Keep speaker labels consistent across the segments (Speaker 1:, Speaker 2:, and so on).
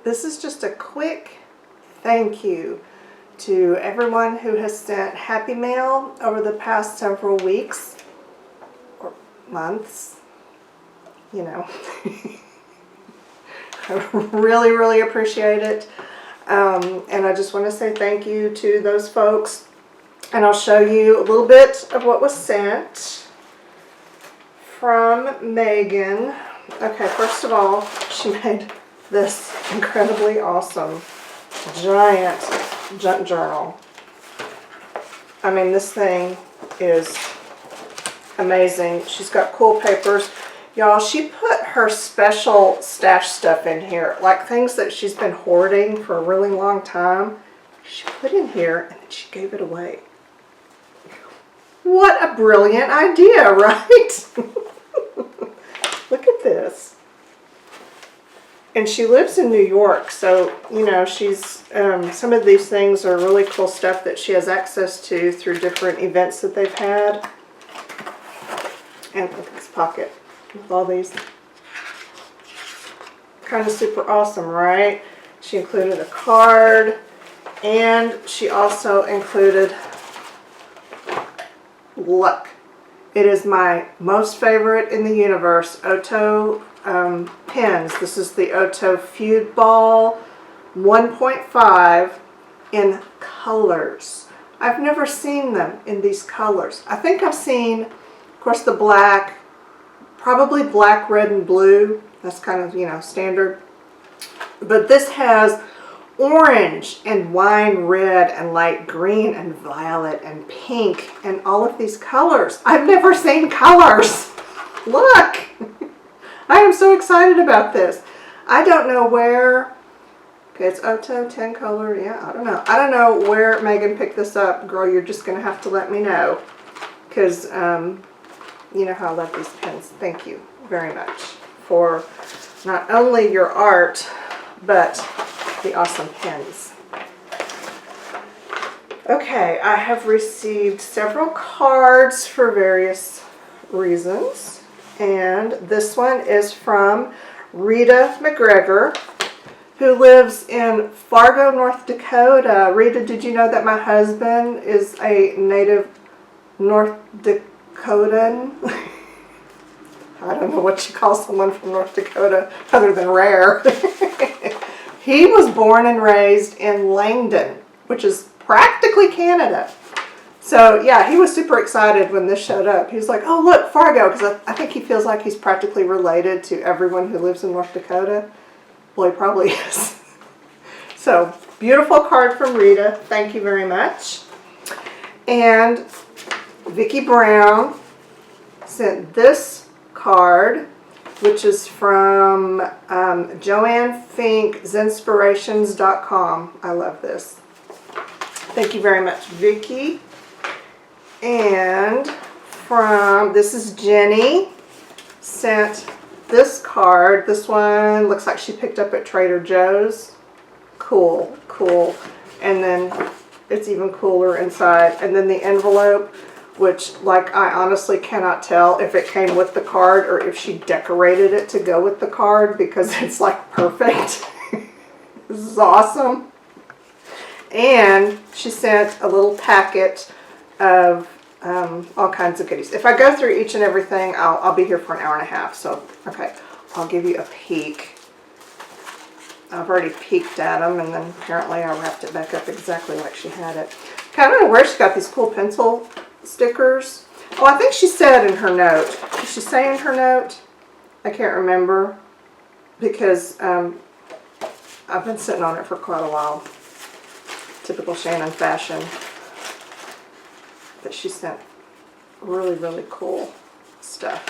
Speaker 1: this is just a quick thank you to everyone who has sent Happy Mail over the past several weeks or months. You know, I really, really appreciate it. And I just want to say thank you to those folks. And I'll show you a little bit of what was sent from Megan. Okay, first of all, she made this incredibly awesome giant junk journal. I mean, this thing is amazing. She's got cool papers. Y'all, she put her special stash stuff in here, like things that she's been hoarding for a really long time. She put in here and then she gave it away. What a brilliant idea, right? Look at this. And she lives in New York, so, you know, she's, some of these things are really cool stuff that she has access to through different events that they've had. And look at this pocket with all these. Kind of super awesome, right? She included a card, and she also included, look, it is my most favorite in the universe, Otto pens. This is the Otto Feud Ball 1.5 in colors. I've never seen them in these colors. I think I've seen, of course, the black, probably black, red, and blue. That's kind of, you know, standard. But this has orange and wine red and light green and violet and pink and all of these colors. I've never seen colors. Look. I am so excited about this. I don't know where, okay, it's Otto 10 color, yeah, I don't know. I don't know where Megan picked this up. Girl, you're just going to have to let me know. Because, you know how I love these pens. Thank you very much for not only your art, but the awesome pens. Okay, I have received several cards for various reasons. And this one is from Rita McGregor, who lives in Fargo, North Dakota. Rita, did you know that my husband is a native North Dakotan? I don't know what you call someone from North Dakota other than rare. He was born and raised in Langdon, which is practically Canada. So yeah, he was super excited when this showed up. He was like, oh look, Fargo, because I think he feels like he's practically related to everyone who lives in North Dakota. Well, he probably is. So, beautiful card from Rita. Thank you very much. And Vicki Brown sent this card, which is from Joanne Fink, Zenspirations.com. I love this. Thank you very much, Vicki. And from, this is Jenny, sent this card. This one looks like she picked up at Trader Joe's. Cool, cool. And then it's even cooler inside. And then the envelope, which, like, I honestly cannot tell if it came with the card or if she decorated it to go with the card, because it's like perfect. This is awesome. And she sent a little packet of all kinds of goodies. If I go through each and everything, I'll be here for an hour and a half. So, okay, I'll give you a peek. I've already peeked at them, and then apparently I wrapped it back up exactly like she had it. Okay, I don't know where she got these cool pencil stickers. Oh, I think she said in her note. Did she say in her note? I can't remember, because I've been sitting on it for quite a while. Typical Shannon fashion. But she sent really, really cool stuff.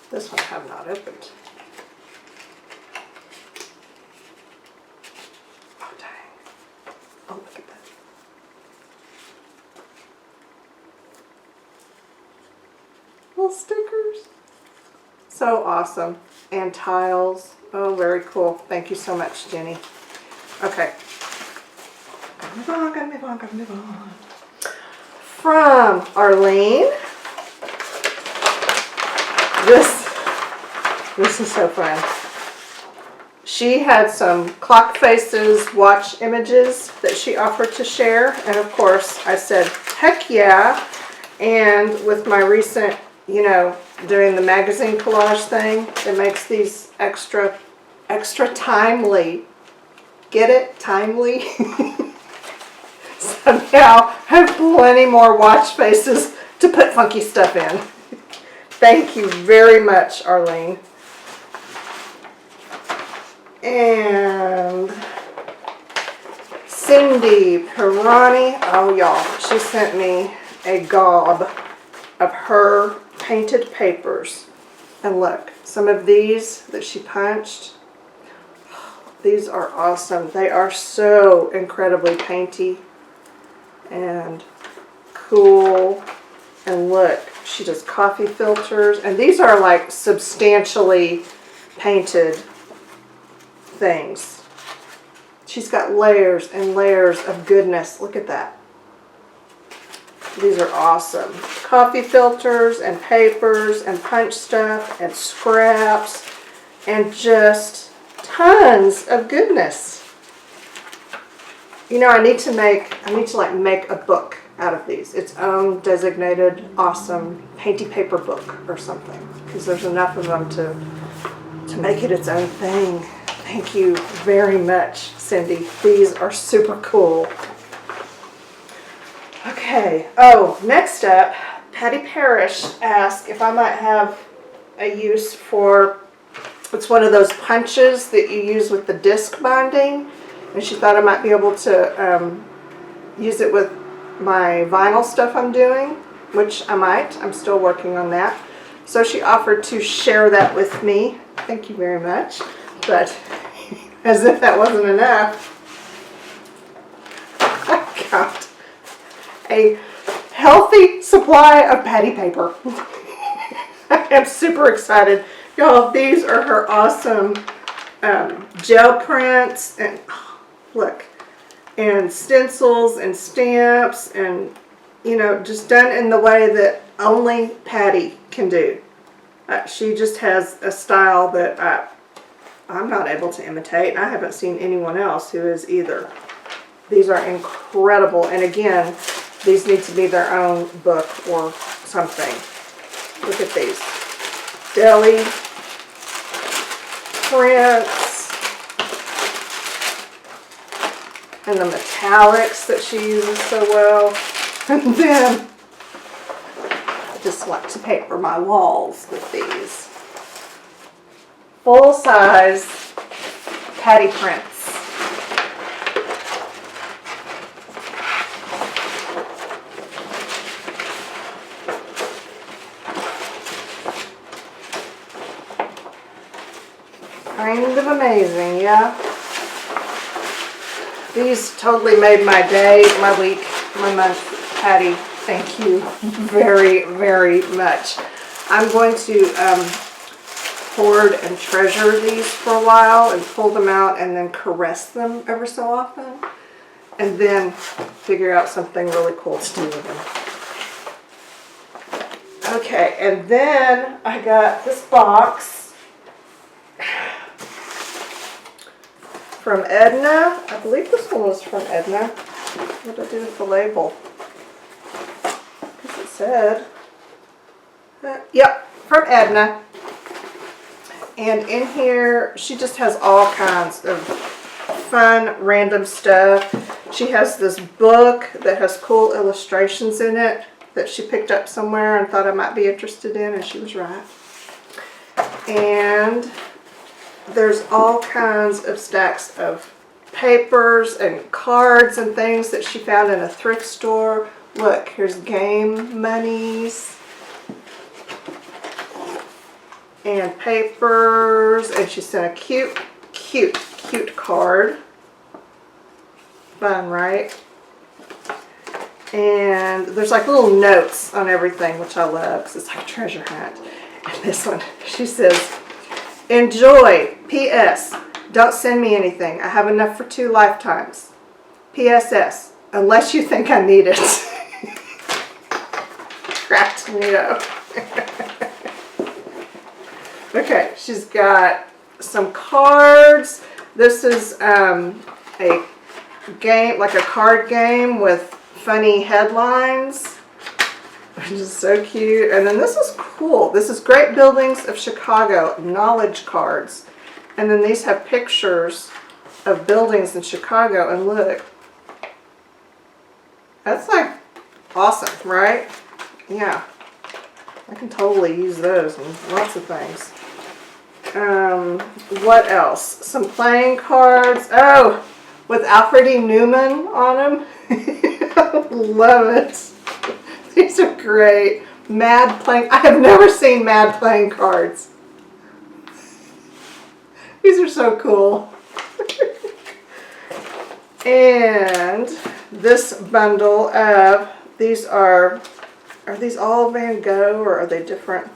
Speaker 1: This one I have not opened. Oh, dang. Oh, look at that. Little stickers. So awesome. And tiles. Oh, very cool. Thank you so much, Jenny. Okay. Gotta move on, gotta move on, gotta move on. From Arlene. This is so fun. She had some clock faces watch images that she offered to share. And of course I said, heck yeah. And with my recent, you know, doing the magazine collage thing, it makes these extra timely. Get it? Timely? So now I have plenty more watch faces to put funky stuff in. Thank you very much, Arlene. And Cindy Pirani, oh y'all, she sent me a gob of her painted papers. And look, some of these that she punched, these are awesome. They are so incredibly painty and cool. And look, she does coffee filters. And these are like substantially painted things. She's got layers and layers of goodness. Look at that. These are awesome. Coffee filters and papers and punch stuff and scraps and just tons of goodness. You know, I need to like make a book out of these. Its own designated awesome painty paper book or something, because there's enough of them to make it its own thing. Thank you very much, Cindy. These are super cool. Okay. Oh, next up, Patty Parrish asked if I might have a use for, it's one of those punches that you use with the disc binding, and she thought I might be able to use it with my vinyl stuff I'm doing, which I might. I'm still working on that. So she offered to share that with me. Thank you very much. But as if that wasn't enough, I got a healthy supply of patty paper. I am super excited. Y'all, these are her awesome gel prints and look, and stencils and stamps, and you know, just done in the way that only Patty can do. She just has a style that I'm not able to imitate. I haven't seen anyone else who is either. These are incredible, and again, these need to be their own book or something. Look at these. Deli prints and the metallics that she uses so well. And then I just like to paper my walls with these full-size patty prints. Kind of amazing, yeah? These totally made my day, my week, my month. Patty, thank you very, very much. I'm going to hoard and treasure these for a while and pull them out and then caress them ever so often. And then figure out something really cool to do with them. Okay, and then I got this box from Edna. I believe this one was from Edna. What did I do with the label? Because it said, yep, from Edna. And in here, she just has all kinds of fun, random stuff. She has this book that has cool illustrations in it that she picked up somewhere and thought I might be interested in, and she was right. And there's all kinds of stacks of papers and cards and things that she found in a thrift store. Look, here's game monies and papers, and she sent a cute, cute, cute card. Fun, right? And there's like little notes on everything, which I love because it's like a treasure hunt. And this one, she says, enjoy. P.S. Don't send me anything. I have enough for 2 lifetimes. P.S.S. Unless you think I need it. Cracked me up. Okay, she's got some cards. This is a game, like a card game with funny headlines, which is so cute. And then this is cool. This is Great Buildings of Chicago knowledge cards. And then these have pictures of buildings in Chicago. And look, that's like awesome, right? Yeah, I can totally use those in lots of things. What else? Some playing cards. Oh, with Alfred E. Newman on them. I love it. These are great. Mad playing. I have never seen Mad playing cards. These are so cool. And this bundle of, these are these all Van Gogh or are they different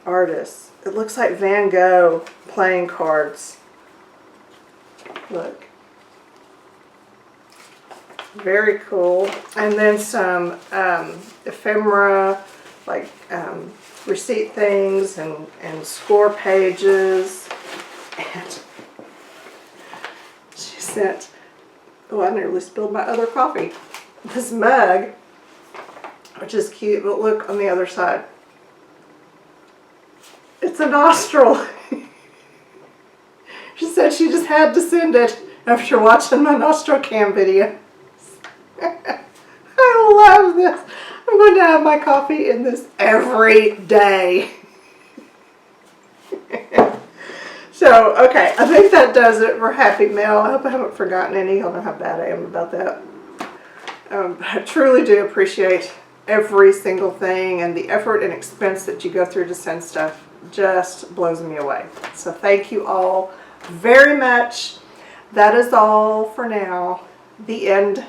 Speaker 1: artists? It looks like Van Gogh playing cards. Look. Very cool. And then some ephemera, like receipt things and score pages. And she sent, oh, I nearly spilled my other coffee. This mug, which is cute, but look on the other side. It's a nostril. She said she just had to send it after watching my nostril cam video. I love this. I'm going to have my coffee in this every day. So, okay, I think that does it for Happy Mail. I hope I haven't forgotten any. I don't know how bad I am about that. I truly do appreciate every single thing, and the effort and expense that you go through to send stuff just blows me away. So thank you all very much. That is all for now. The end.